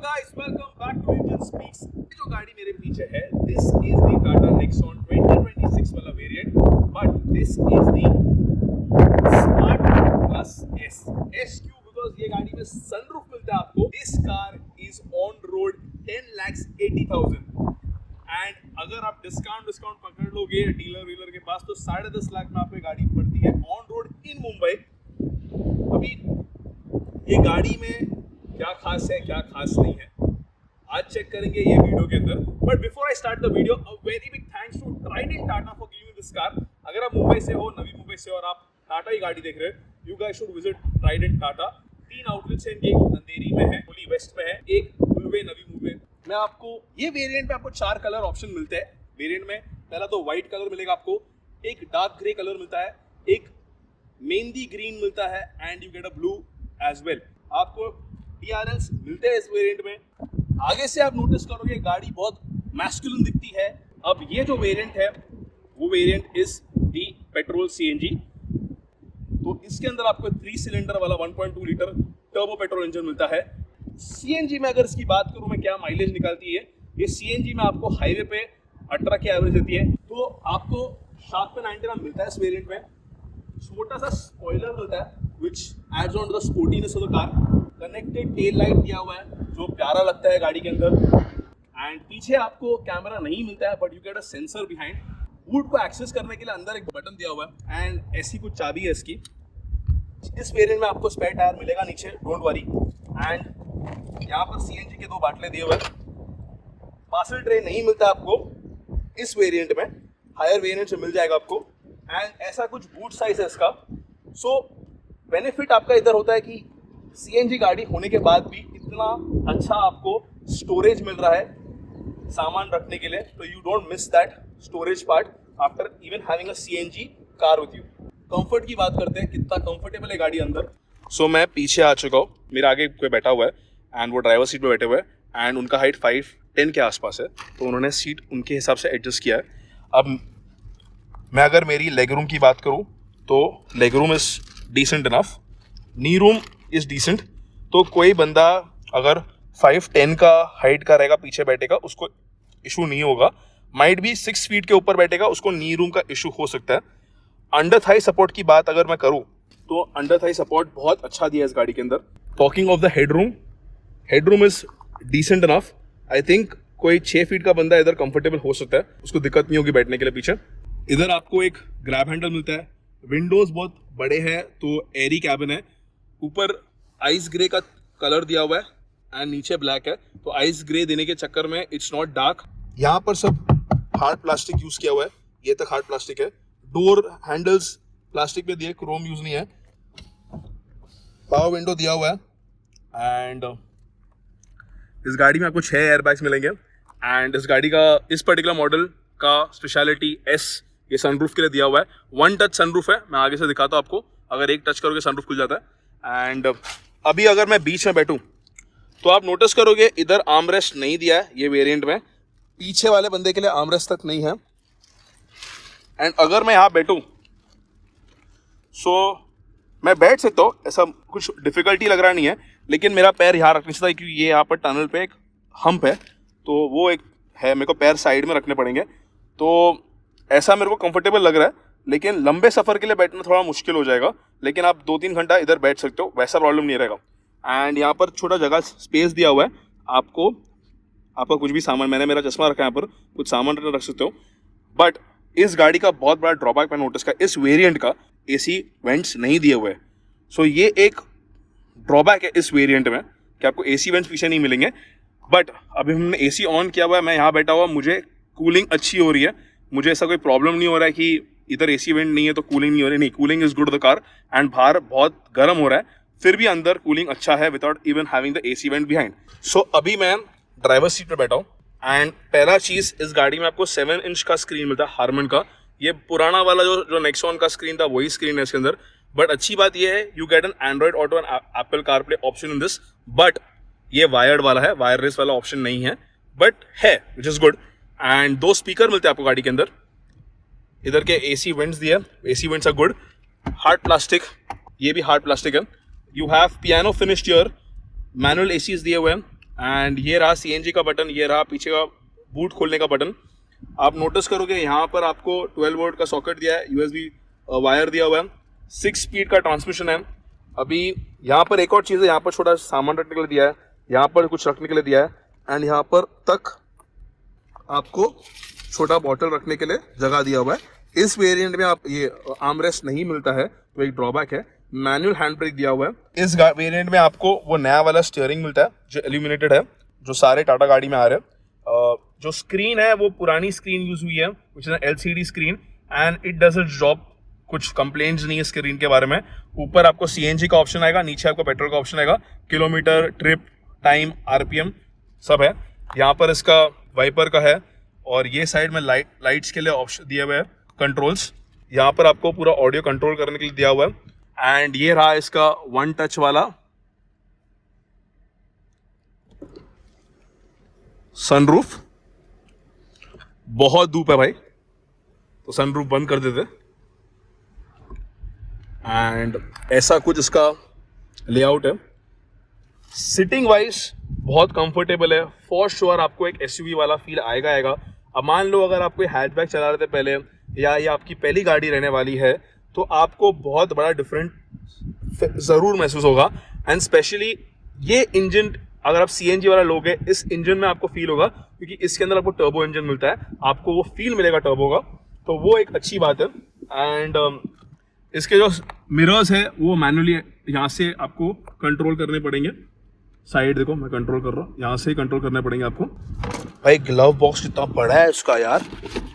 guys, welcome back to Indian Speaks. ये जो गाड़ी मेरे पीछे है, this is the Tata Nexon 2026 वाला variant, but this is the Smart Plus S. S क्यों? Because ये गाड़ी में sunroof मिलता है आपको. This car is on road 10,80,000. And अगर आप डिस्काउंट पकड़ लोगे डीलर के पास तो 10.5 लाख में आपको गाड़ी पड़ती है ऑन रोड इन मुंबई. अभी ये गाड़ी में क्या खास है क्या खास नहीं है आज चेक करेंगे ये वीडियो के अंदर. But before I start the video, a very big thanks to Trident Tata for giving this car. अगर आप मुंबई से हो, नवी मुंबई से, और आप टाटा की गाड़ी देख रहे हो, you guys should visit Trident Tata. 3 outlets हैं, एक अंधेरी में है, पुली वेस्ट में है, एक पुलवे नवी मुंबई. मैं आपको ये वेरिएंट में आपको 4 कलर ऑप्शन मिलते हैं. वेरिएंट में पहला तो व्हाइट कलर मिलेगा आपको, एक डार्क ग्रे कलर मिलता है, एक मेहंदी ग्रीन मिलता है, and you get a blue as well. आपको DRLs मिलते हैं इस वेरिएंट में. आगे से आप नोटिस करोगे गाड़ी बहुत मैस्कुलिन दिखती है. अब ये जो वेरिएंट है वो variant is the petrol CNG. तो इसके अंदर आपको 3 सिलेंडर वाला 1.2 लीटर टर्बो पेट्रोल इंजन मिलता है. CNG में अगर इसकी बात करूं मैं, क्या माइलेज निकालती है ये CNG में, आपको हाईवे पे 18 की एवरेज देती है. तो आपको शार्क पे 91 मिलता है इस वेरिएंट में. छोटा सा स्पॉइलर मिलता है which adds on to the sportiness of the car. Connected tail light दिया हुआ है जो प्यारा लगता है गाड़ी के अंदर. एंड पीछे आपको कैमरा नहीं मिलता है, but you get a sensor behind. Boot को एक्सेस करने के लिए अंदर एक बटन दिया हुआ है एंड ऐसी कुछ चाबी है इसकी. इस वेरिएंट में आपको स्पेयर टायर मिलेगा नीचे, डोंट वरी. एंड यहाँ पर CNG के 2 बाटले दिए हुए हैं. पार्सल ट्रे नहीं मिलता आपको इस वेरिएंट में, हायर वेरिएंट से मिल जाएगा आपको. एंड ऐसा कुछ बूट साइज है इसका. सो बेनिफिट आपका इधर होता है कि CNG गाड़ी होने के बाद भी इतना अच्छा आपको स्टोरेज मिल रहा है सामान रखने के लिए. तो you don't miss that storage part after even having a CNG car with you. Comfort की बात करते हैं, कितना कंफर्टेबल है गाड़ी अंदर. सो मैं पीछे आ चुका हूँ, मेरा आगे कोई बैठा हुआ है एंड वो ड्राइवर सीट पे बैठे हुए हैं एंड उनका हाइट 5'10" के आसपास है. तो उन्होंने सीट उनके हिसाब से एडजस्ट किया है. अब मैं अगर मेरी लेग रूम की बात करूँ तो leg room is decent enough, knee room is decent. तो कोई बंदा अगर 5'10" का हाइट का रहेगा पीछे बैठेगा उसको इशू नहीं होगा. माइट भी 6 फीट के ऊपर बैठेगा उसको नी रूम का इशू हो सकता है. अंडर थाई सपोर्ट की बात अगर मैं करूँ तो अंडर थाई सपोर्ट बहुत अच्छा दिया है इस गाड़ी के अंदर. Talking of the headroom is decent enough. I think कोई 6 फीट का बंदा इधर कंफर्टेबल हो सकता है, उसको दिक्कत नहीं होगी बैठने के लिए पीछे. इधर आपको एक ग्रैब हैंडल मिलता है. विंडोज बहुत बड़े हैं तो एयरी कैबिन है. ऊपर आइस ग्रे का कलर दिया हुआ है एंड नीचे ब्लैक है. तो आइस ग्रे देने के चक्कर में इट्स नॉट डार्क. यहाँ पर सब हार्ड प्लास्टिक यूज किया हुआ है, ये तक हार्ड प्लास्टिक है. डोर हैंडल्स प्लास्टिक पे दिए, क्रोम यूज नहीं है. पावर विंडो दिया हुआ है एंड इस गाड़ी में आपको 6 एयरबैग्स मिलेंगे. एंड इस गाड़ी का, इस पर्टिकुलर मॉडल का स्पेशलिटी S, ये सनरूफ के लिए दिया हुआ है. 1 टच सनरूफ है. मैं आगे से दिखाता हूँ आपको. अगर एक टच करोगे सनरूफ खुल जाता है. एंड अभी अगर मैं बीच में बैठूं तो आप नोटिस करोगे इधर आर्मरेस्ट नहीं दिया है ये वेरिएंट में. पीछे वाले बंदे के लिए आर्मरेस्ट तक नहीं है. एंड अगर मैं यहाँ बैठूं सो मैं बैठ सकता हूँ, ऐसा कुछ डिफिकल्टी लग रहा नहीं है. लेकिन मेरा पैर यहाँ रखने से था क्योंकि ये यहाँ पर टनल पे एक हम्प है तो वो एक है, मेरे को पैर साइड में रखने पड़ेंगे. तो ऐसा मेरे को कंफर्टेबल लग रहा है. लेकिन लंबे सफ़र के लिए बैठना थोड़ा मुश्किल हो जाएगा. लेकिन आप 2-3 घंटा इधर बैठ सकते हो, वैसा प्रॉब्लम नहीं रहेगा. एंड यहाँ पर छोटा जगह स्पेस दिया हुआ है आपको. आपका कुछ भी सामान, मैंने मेरा चश्मा रखा है यहाँ पर, कुछ सामान रख सकते हो. बट इस गाड़ी का बहुत बड़ा ड्रॉबैक मैंने नोटिस किया, इस वेरिएंट का AC वेंट्स नहीं दिए हुए. सो ये एक ड्रॉबैक है इस वेरिएंट में कि आपको AC वेंट्स पीछे नहीं मिलेंगे. बट अभी हमने AC ऑन किया हुआ है, मैं यहाँ बैठा हुआ, मुझे कूलिंग अच्छी हो रही है. मुझे ऐसा कोई प्रॉब्लम नहीं हो रहा है कि इधर AC वेंट नहीं है तो कूलिंग नहीं हो रही. नहीं, cooling is good the car. And बाहर बहुत गर्म हो रहा है फिर भी अंदर कूलिंग अच्छा है without even having the AC vent behind. So अभी मैं ड्राइवर सीट पे बैठा हूँ. एंड पहला चीज़, इस गाड़ी में आपको 7 इंच का स्क्रीन मिलता है हारमन का. ये पुराना वाला जो नेक्सॉन का स्क्रीन था वही स्क्रीन है इसके अंदर. बट अच्छी बात ये है you get an Android Auto and Apple CarPlay option in this. But ये वायर्ड वाला है, वायरलेस वाला ऑप्शन नहीं है, बट है which is good. And 2 speaker मिलते हैं आपको गाड़ी के अंदर. इधर के AC वेंट्स दिए, AC vents are good. Hard plastic, ये भी हार्ड प्लास्टिक है. You have piano finished here, manual ACs दिए हुए हैं. एंड ये रहा CNG का बटन, ये रहा पीछे का बूट खोलने का बटन। आप नोटिस करोगे यहाँ पर आपको 12 वोल्ट का सॉकेट दिया है, USB वायर दिया हुआ है, 6 स्पीड का ट्रांसमिशन है। अभी यहाँ पर एक और चीज़ है, यहाँ पर छोटा सामान रखने के लिए दिया है, यहाँ पर कुछ रखने के लिए दिया है, एंड यहाँ पर तक आपको छोटा बॉटल रखने के लिए जगह दिया हुआ है। इस वेरिएंट में आप ये आर्मरेस्ट नहीं मिलता है, तो एक ड्रॉबैक है। मैनुअल हैंड ब्रेक दिया हुआ है। इस वेरिएंट में आपको वो नया वाला स्टीयरिंग मिलता है जो इल्यूमिनेटेड है, जो सारे टाटा गाड़ी में आ रहे हैं। जो स्क्रीन है वो पुरानी स्क्रीन यूज हुई है, which is LCD screen, and it does it's job. कुछ कंप्लेंट्स नहीं है स्क्रीन के बारे में। ऊपर आपको CNG का ऑप्शन आएगा, नीचे आपको पेट्रोल का ऑप्शन आएगा, किलोमीटर, ट्रिप, टाइम, RPM सब है। यहाँ पर इसका वाइपर का है, और ये साइड में लाइट्स के लिए ऑप्शन दिए हुए हैं, कंट्रोल्स। यहाँ पर आपको पूरा ऑडियो कंट्रोल करने के लिए दिया हुआ है। एंड ये रहा इसका 1 टच वाला सनरूफ। बहुत धूप है भाई, तो सनरूफ बंद कर देते। एंड ऐसा कुछ इसका लेआउट है। सिटिंग वाइज बहुत कंफर्टेबल है, फॉर श्योर आपको एक SUV वाला फील आएगा। अब मान लो अगर आप कोई हैचबैक चला रहे थे पहले, या ये आपकी पहली गाड़ी रहने वाली है, तो आपको बहुत बड़ा डिफरेंट ज़रूर महसूस होगा। एंड स्पेशली ये इंजन अगर आप CNG वाला लोगे, इस इंजन में आपको फील होगा, क्योंकि इसके अंदर आपको टर्बो इंजन मिलता है, आपको वो फील मिलेगा टर्बो का, तो वो एक अच्छी बात है। एंड इसके जो मिरर्स है वो मैनुअली यहाँ से आपको कंट्रोल करने पड़ेंगे। साइड देखो, मैं कंट्रोल कर रहा हूँ, यहाँ से ही कंट्रोल करने पड़ेंगे आपको। भाई ग्लव बॉक्स कितना बड़ा है इसका यार,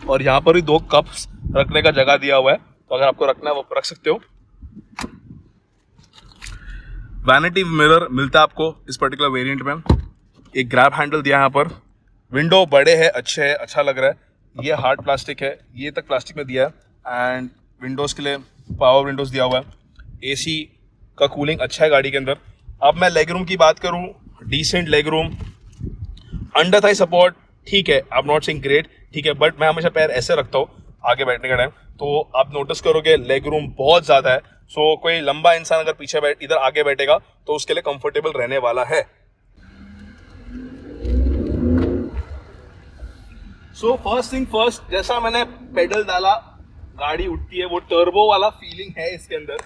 और यहाँ पर भी 2 कप्स रखने का जगह दिया हुआ है, तो अगर आपको रखना है वो रख सकते हो। वैनिटी मिरर मिलता है आपको इस पर्टिकुलर वेरिएंट में। एक ग्रैब हैंडल दिया है यहाँ पर। विंडो बड़े हैं, अच्छे हैं, अच्छा लग रहा है। ये हार्ड प्लास्टिक है, ये तक प्लास्टिक में दिया है। एंड विंडोज़ के लिए पावर विंडोज़ दिया हुआ है। AC का कूलिंग अच्छा है गाड़ी के अंदर। अब मैं लेग रूम की बात करूँ, decent leg room. Under thigh support ठीक है, I am not saying great, ठीक है, बट मैं हमेशा पैर ऐसे रखता हूँ आगे बैठने का टाइम, तो आप नोटिस करोगे लेग रूम बहुत ज़्यादा है। सो कोई लंबा इंसान अगर पीछे इधर आगे बैठेगा तो उसके लिए कंफर्टेबल रहने वाला है। सो फर्स्ट थिंग फर्स्ट, जैसा मैंने पेडल डाला गाड़ी उठती है, वो टर्बो वाला फीलिंग है इसके अंदर।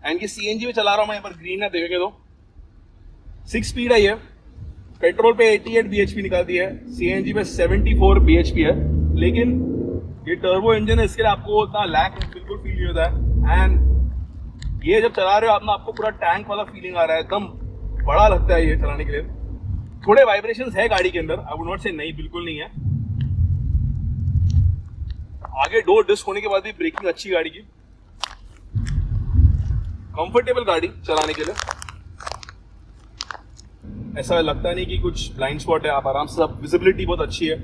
एंड ये CNG में चला रहा हूँ मैं, यहाँ पर ग्रीन है, देखेंगे तो 6 स्पीड है ये। पेट्रोल पे 88 bhp निकालती है, CNG पे 74 bhp है, लेकिन ये टर्बो इंजन है, इसके लिए आपको उतना लैग बिल्कुल फील नहीं होता है। एंड ये जब चला रहे हो आप ना, आपको पूरा टैंक वाला फीलिंग आ रहा है, एकदम बड़ा लगता है ये चलाने के लिए। थोड़े वाइब्रेशंस है गाड़ी के अंदर, आई वुड नॉट से नहीं, बिल्कुल नहीं है। आगे डोर डिस्क होने के बाद भी ब्रेकिंग अच्छी गाड़ी की, कंफर्टेबल गाड़ी चलाने के लिए। ऐसा लगता नहीं कि कुछ ब्लाइंड स्पॉट है, आप आराम से, विजिबिलिटी बहुत अच्छी है।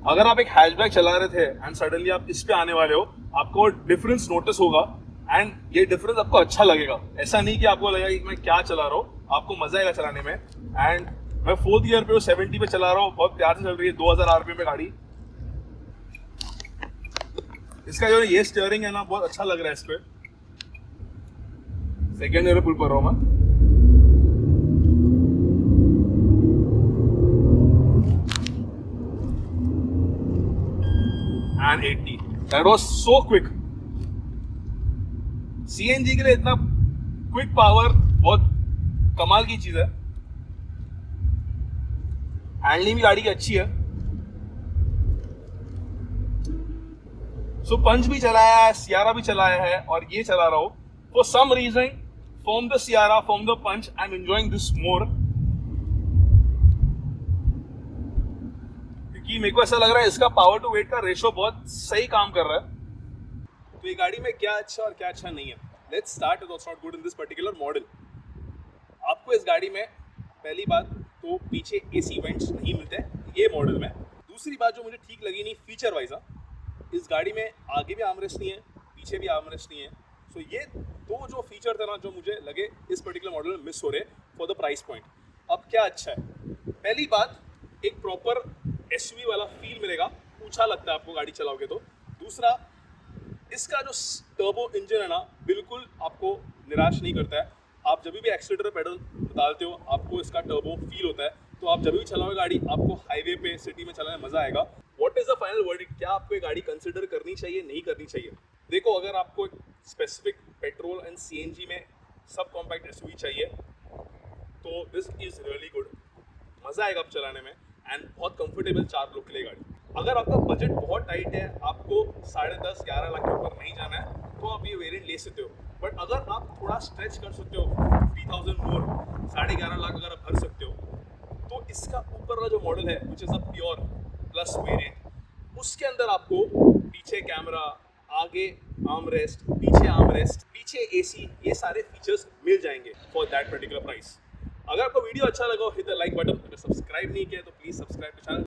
अगर आप एक हैचबैक चला रहे थे एंड सडनली आप इस पे आने वाले हो, आपको डिफरेंस नोटिस होगा, एंड ये डिफरेंस आपको अच्छा लगेगा। ऐसा नहीं कि आपको लगेगा कि मैं क्या चला रहा हूँ, आपको मजा आएगा चलाने में। एंड मैं 4th ईयर पे 70 पे चला रहा हूँ, बहुत प्यार से चल रही है, 2000 RPM पे गाड़ी। इसका जो ये स्टीयरिंग है ना, बहुत अच्छा लग रहा है इस पे। सेकेंड ईयर पुल कर रहा हूँ मैं। And 80, that was so quick. CNG के लिए इतना क्विक पावर बहुत कमाल की चीज है। हैंडलिंग भी गाड़ी की अच्छी है। सो पंच भी चलाया है, सियारा भी चलाया है, और ये चला रहा हूँ। For some reason from the Sierra, from the Punch, I am enjoying this more, कि मेरे को ऐसा लग रहा है इसका पावर टू वेट का रेशो बहुत सही काम कर रहा है। तो ये गाड़ी में क्या अच्छा और क्या अच्छा नहीं है, let's start with what's not good in this particular model. आपको इस गाड़ी में पहली बात तो पीछे AC वेंट्स नहीं मिलते ये मॉडल में। दूसरी बात जो मुझे ठीक लगी नहीं फीचर वाइज, इस गाड़ी में आगे भी आर्मरेस्ट नहीं है, पीछे भी आर्मरेस्ट नहीं है। सो ये 2 जो फीचर थे ना, जो मुझे लगे इस पर्टिकुलर मॉडल में मिस हो रहे फॉर द प्राइस पॉइंट। अब क्या अच्छा है, पहली बात एक प्रॉपर SUV वाला फील मिलेगा, ऊंचा लगता है आपको गाड़ी चलाओगे तो। दूसरा, इसका जो टर्बो इंजन है ना, बिल्कुल आपको निराश नहीं करता है। आप जब भी एक्सीलरेटर पेडल डालते हो, आपको इसका टर्बो फील होता है। तो आप जब भी चलाओगे गाड़ी आपको हाईवे पे सिटी में चलाने में मजा आएगा। What is the final verdict, क्या आपको ये गाड़ी कंसिडर करनी चाहिए नहीं करनी चाहिए? देखो, अगर आपको स्पेसिफिक पेट्रोल एंड सीएनजी में सब कॉम्पैक्ट एसयूवी चाहिए तो दिस इज रियली गुड, मजा आएगा आप चलाने में एंड बहुत कंफर्टेबल 4 लोग के लिए गाड़ी। अगर आपका बजट बहुत टाइट है, आपको 10.5-11 लाख के ऊपर नहीं जाना है, तो आप ये वेरिएंट ले सकते हो। बट अगर आप थोड़ा स्ट्रेच कर सकते हो 50,000 मोर, 11.5 लाख अगर आप भर सकते हो, तो इसका ऊपर वाला जो मॉडल है which is a pure plus variant, उसके अंदर आपको पीछे कैमरा, आगे आर्मरेस्ट, पीछे आर्मरेस्ट, पीछे एसी, ये सारे फीचर्स मिल जाएंगे फॉर दैट पर्टिकुलर प्राइस। अगर आपको वीडियो अच्छा लगा हो हिट द लाइक बटन, अगर सब्सक्राइब नहीं किया तो प्लीज सब्सक्राइब टू चैनल।